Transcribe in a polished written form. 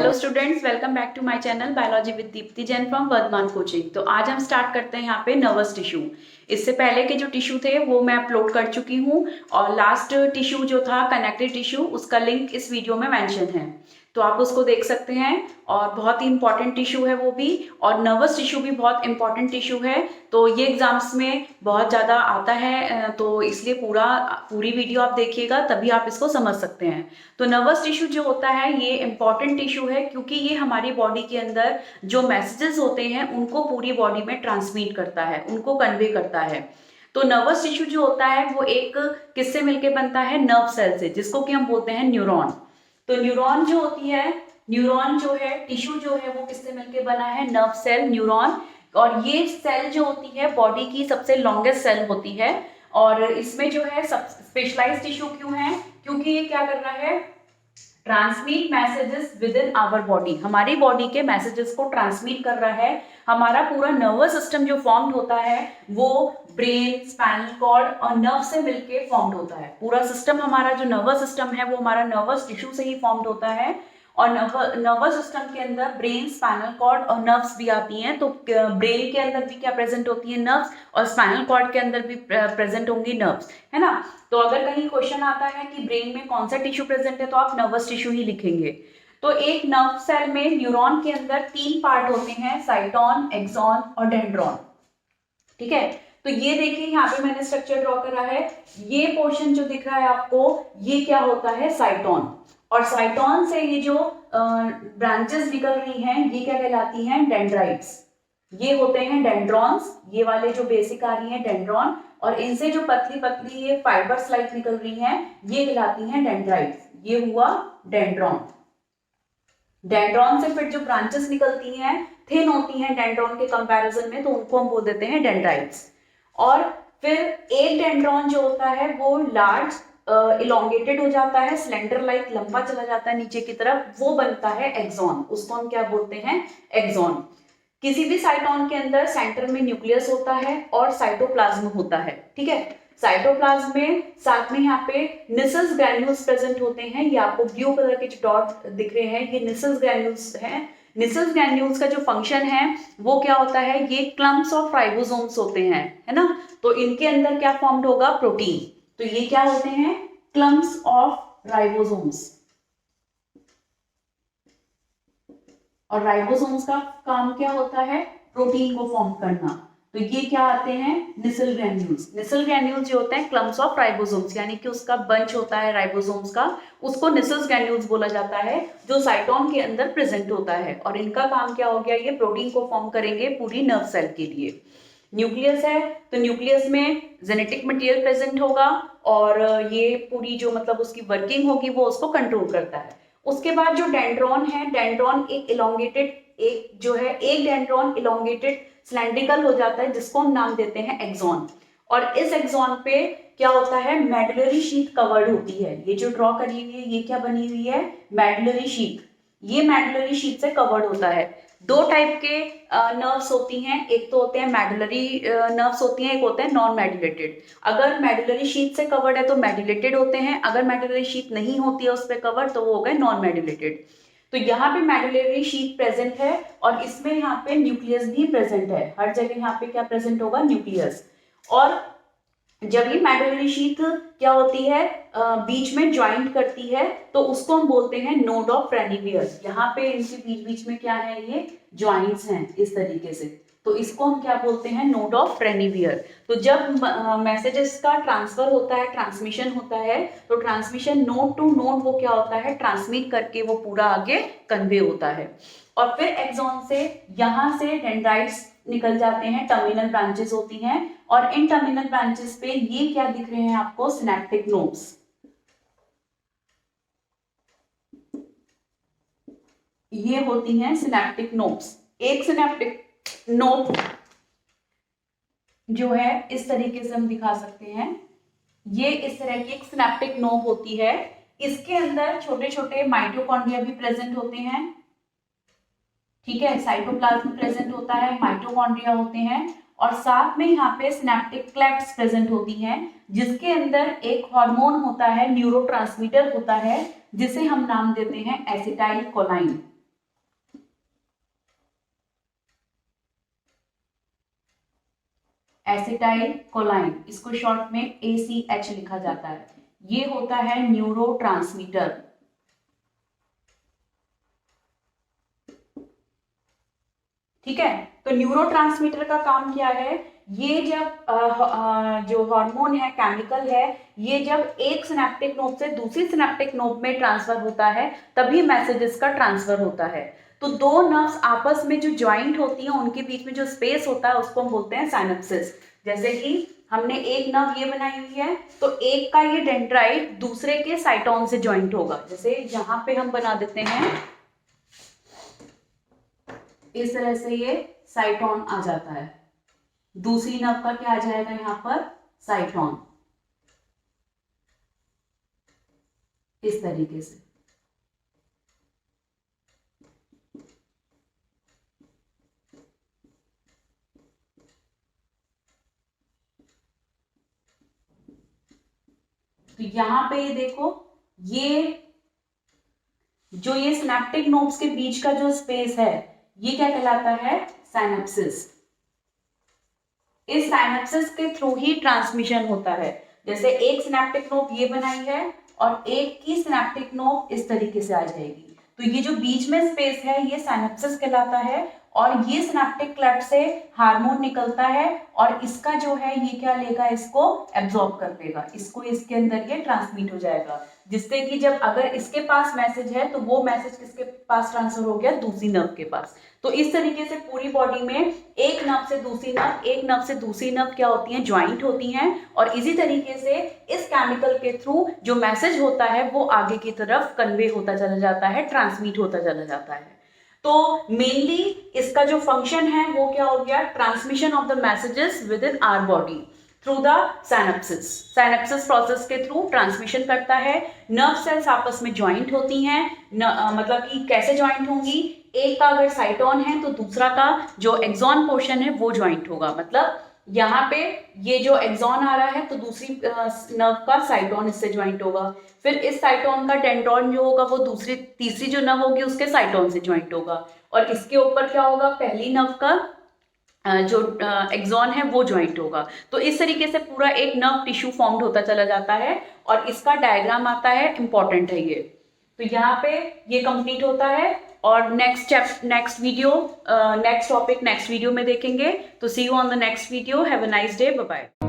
Hello students, welcome back to my channel biology with Deepti Jain from Vardhaman coaching. तो आज हम start करते हैं यहाँ पे नर्वस टिश्यू। इससे पहले के जो टिश्यू थे वो मैं अपलोड कर चुकी हूँ और लास्ट टिश्यू जो था कनेक्टिव टिश्यू, उसका लिंक इस वीडियो में मेंशन है, तो आप उसको देख सकते हैं। और बहुत ही इंपॉर्टेंट टिश्यू है वो भी, और नर्वस टिश्यू भी बहुत इंपॉर्टेंट टिश्यू है। तो ये एग्जाम्स में बहुत ज़्यादा आता है, तो इसलिए पूरी वीडियो आप देखिएगा तभी आप इसको समझ सकते हैं। तो नर्वस टिश्यू जो होता है ये इंपॉर्टेंट टिश्यू है, क्योंकि ये हमारी बॉडी के अंदर जो मैसेजेस होते हैं उनको पूरी बॉडी में ट्रांसमिट करता है, उनको कन्वे करता है। तो नर्वस टिश्यू जो होता है वो एक किससे मिलके बनता है? नर्व सेल से, जिसको कि हम बोलते हैं न्यूरॉन। तो न्यूरॉन जो होती है, न्यूरॉन जो है, टिश्यू जो है वो किससे मिलके बना है? Nerve cell, neuron. और ये सेल जो होती है बॉडी की सबसे लॉन्गेस्ट सेल होती है, और इसमें जो है सब स्पेशलाइज्ड टिश्यू क्यों है? क्योंकि ये क्या कर रहा है? Transmit messages within our body, हमारी बॉडी के मैसेजेस को ट्रांसमिट कर रहा है। हमारा पूरा नर्वस सिस्टम जो फॉर्म्ड होता है वो ब्रेन, स्पाइनल कॉर्ड और नर्व से मिलके फॉर्म्ड होता है। पूरा सिस्टम, हमारा जो नर्वस सिस्टम है वो हमारा नर्वस टिश्यू से ही फॉर्म्ड होता है। और नर्वस सिस्टम के अंदर ब्रेन, स्पाइनल कॉर्ड और नर्व्स भी आती हैं। तो ब्रेन के अंदर भी क्या प्रेजेंट होती है? नर्व्स। और स्पाइनल कॉर्ड के अंदर भी प्रेजेंट होंगी नर्व्स, है ना। तो अगर कहीं क्वेश्चन आता है कि ब्रेन में कौन सा टिश्यू प्रेजेंट है, तो आप नर्वस टिश्यू ही लिखेंगे। तो एक नर्व सेल में, न्यूरॉन के अंदर 3 पार्ट होते हैं, साइटोन, एक्सॉन और डेंड्रॉन। ठीक है, तो ये देखिए यहाँ पे मैंने स्ट्रक्चर ड्रॉ करा है। ये पोर्शन जो दिख रहा है आपको, ये क्या होता है? साइटोन। और साइटोन से ये जो ब्रांचेस निकल रही हैं ये क्या कहलाती हैं? डेंड्राइट्स। ये होते हैं डेंड्रॉन्स, ये वाले जो बेसिक आ रही हैं डेंड्रॉन, और इनसे जो पतली पतली ये फाइबर्स लाइक निकल रही हैं ये कहलाती हैं डेंड्राइट्स। ये हुआ डेंड्रॉन। डेंड्रॉन से फिर जो ब्रांचेस निकलती हैं थिन होती हैं डेंड्रॉन के कंपैरिजन में, तो उनको हम बोल देते हैं डेंड्राइट्स। और फिर एक डेंड्रॉन जो होता है वो लार्ज इलोंगेटेड हो जाता है, सिलेंडर लाइक लंबा चला जाता है नीचे की तरफ, वो बनता है एक्सॉन। उसको हम क्या बोलते हैं? एक्सॉन। किसी भी साइटोन के अंदर सेंटर में न्यूक्लियस होता है और साइटोप्लाज्म होता है। ठीक है, साइटोप्लाज्म में साथ में यहाँ पे निसल्स ग्रैन्यूल्स प्रेजेंट होते हैं। ये आपको ब्लू कलर के जो डॉट दिख रहे हैं ये निसल्स ग्रैन्यूल्स हैं। निसल्स ग्रैन्यूल्स का जो फंक्शन है वो क्या होता है? ये क्लम्प्स ऑफ राइबोसोम्स होते हैं, है ना। तो इनके अंदर क्या फॉर्म्ड होगा? प्रोटीन। तो ये क्या होते हैं? Clumps of ribosomes. और राइबोसोम्स का काम क्या होता है? प्रोटीन को फॉर्म करना। तो ये क्या आते हैं? निसल ग्रैन्यूल्स। निसल ग्रैन्यूल्स जो होते हैं क्लम्प्स ऑफ राइबोसोम्स, यानी कि उसका बंच होता है राइबोसोम्स का, उसको निसल ग्रैन्यूल्स बोला जाता है, जो साइटोन के अंदर प्रेजेंट होता है। और इनका काम क्या हो गया? ये प्रोटीन को फॉर्म करेंगे पूरी नर्व सेल के लिए। न्यूक्लियस है, तो न्यूक्लियस में जेनेटिक मटेरियल प्रेजेंट होगा, और ये पूरी जो मतलब उसकी वर्किंग होगी वो उसको कंट्रोल करता है। उसके बाद जो डेंड्रॉन है, डेंड्रॉन एक इलोंगेटेड, एक जो है एक डेंड्रॉन इलोंगेटेड सिलेंड्रिकल हो जाता है, जिसको हम नाम देते हैं एक्सॉन। और इस एक्सॉन पे क्या होता है? मेडुलरी शीथ कवर्ड होती है। ये जो ड्रॉ करी हुई है ये क्या बनी हुई है? Medullary sheath. ये मेडुलरी शीथ से कवर्ड होता है। 2 टाइप के नर्व्स होती हैं, एक तो होते हैं मेडुलरी नर्व्स होती हैं, एक होते हैं नॉन मेडुलेटेड। अगर मेडुलरी शीथ से कवर्ड है तो मेडुलेटेड होते हैं, अगर मेडुलरी शीथ नहीं होती है उस पर कवर्ड तो वो हो गए नॉन मेडुलेटेड। तो यहाँ पे मेडुलरी शीथ प्रेजेंट है, और इसमें यहाँ पे न्यूक्लियस भी प्रेजेंट है। हर जगह यहाँ पे क्या प्रेजेंट होगा? न्यूक्लियस। और जब ये मेडुलरी शीथ क्या होती है? बीच में ज्वाइंट करती है, तो उसको हम बोलते हैं नोड ऑफ फ्रेनिवियर। यहाँ पे इनके बीच बीच में क्या है? ये ज्वाइंट्स हैं इस तरीके से, तो इसको हम क्या बोलते हैं? Node of Ranvier. तो जब मैसेजेस का ट्रांसफर होता है, ट्रांसमिशन होता है, तो ट्रांसमिशन नोड टू नोड वो क्या होता है? ट्रांसमिट करके वो पूरा आगे कन्वे होता है। और फिर एक्सॉन से यहाँ से डेंड्राइट्स निकल जाते हैं, टर्मिनल ब्रांचेस होती हैं, और इन टर्मिनल ब्रांचेस पे ये क्या दिख रहे हैं आपको? Synaptic nodes. ये होती हैं सिनेप्टिक नोड्स। एक सिनेप्टिक नोड जो है इस तरीके से हम दिखा सकते हैं, ये इस तरह की एक सिनेप्टिक नोड होती है। इसके अंदर छोटे छोटे माइटोकॉन्ड्रिया भी प्रेजेंट होते हैं। ठीक है, साइटोप्लाज्म प्रेजेंट होता है, माइटोकॉन्ड्रिया होते हैं, और साथ में यहाँ पे सिनेप्टिक क्लेफ्ट्स प्रेजेंट होती हैं, जिसके अंदर एक हार्मोन होता है, न्यूरोट्रांसमीटर होता है, जिसे हम नाम देते हैं एसिटाइल कोलाइन। एसिटाइल कोलाइन, इसको शॉर्ट में ACH लिखा जाता है। ये होता है न्यूरोट्रांसमीटर। ठीक है, तो न्यूरोट्रांसमीटर का काम क्या है? ये जब जो हार्मोन है, केमिकल है, ये जब एक सिनेप्टिक नोड से दूसरी सिनेप्टिक नोड में ट्रांसफर होता है तभी मैसेजेस का ट्रांसफर होता है। तो दो नर्व्स आपस में जो ज्वाइंट होती हैं उनके बीच में जो स्पेस होता है उसको हम बोलते हैं साइनेप्सिस। जैसे कि हमने एक नर्व ये बनाई हुई है, तो एक का ये डेंड्राइट दूसरे के साइटोन से ज्वाइंट होगा। जैसे यहाँ पे हम बना देते हैं, इस तरह से ये साइटोन आ जाता है। दूसरी नर्व का क्या आ जाएगा यहाँ पर? साइटोन, इस तरीके से। तो यहां पे ये देखो, ये जो ये सिनेप्टिक नोड्स के बीच का जो स्पेस है ये क्या कहलाता है? साइनेप्सिस। इस साइनेप्सिस के थ्रू ही ट्रांसमिशन होता है। जैसे एक सिनेप्टिक नोड ये बनाई है और एक की सिनेप्टिक नोड इस तरीके से आ जाएगी, तो ये जो बीच में स्पेस है ये साइनेप्सिस कहलाता है। और ये सिनेप्टिक क्लट से हार्मोन निकलता है और इसका जो है ये क्या लेगा? इसको एब्जॉर्ब कर लेगा, इसको इसके अंदर ये ट्रांसमिट हो जाएगा, जिससे कि जब अगर इसके पास मैसेज है तो वो मैसेज किसके पास ट्रांसफर हो गया? दूसरी नर्व के पास। तो इस तरीके से पूरी बॉडी में एक नर्व से दूसरी नर्व, एक नर्व से दूसरी नर्व क्या होती हैं? ज्वाइंट होती हैं। और इसी तरीके से इस केमिकल के थ्रू जो मैसेज होता है वो आगे की तरफ कन्वे होता चला जाता है, ट्रांसमिट होता चला जाता है। तो मेनली इसका जो फंक्शन है वो क्या हो गया? Transmission of the messages within our body through the synapsis. Synapsis process के थ्रू ट्रांसमिशन करता है। नर्व सेल्स आपस में ज्वाइंट होती हैं, मतलब कि कैसे ज्वाइंट होंगी? एक का अगर साइटोन है तो दूसरा का जो एक्सॉन पोर्शन है वो ज्वाइंट होगा। मतलब यहाँ पे ये जो एक्सॉन आ रहा है तो दूसरी नर्व का साइटोन इससे ज्वाइंट होगा, फिर इस साइटोन का डेंड्रॉन जो होगा वो दूसरी तीसरी जो नर्व होगी उसके साइटोन से ज्वाइंट होगा, और इसके ऊपर क्या होगा? पहली नर्व का जो एक्सॉन है वो ज्वाइंट होगा। तो इस तरीके से पूरा एक नर्व टिश्यू फॉर्म्ड होता चला जाता है और इसका डायग्राम आता है, इंपॉर्टेंट है ये। तो यहाँ पे ये कंप्लीट होता है और नेक्स्ट टॉपिक नेक्स्ट वीडियो में देखेंगे। तो see you on the next video. Have a nice day, bye bye.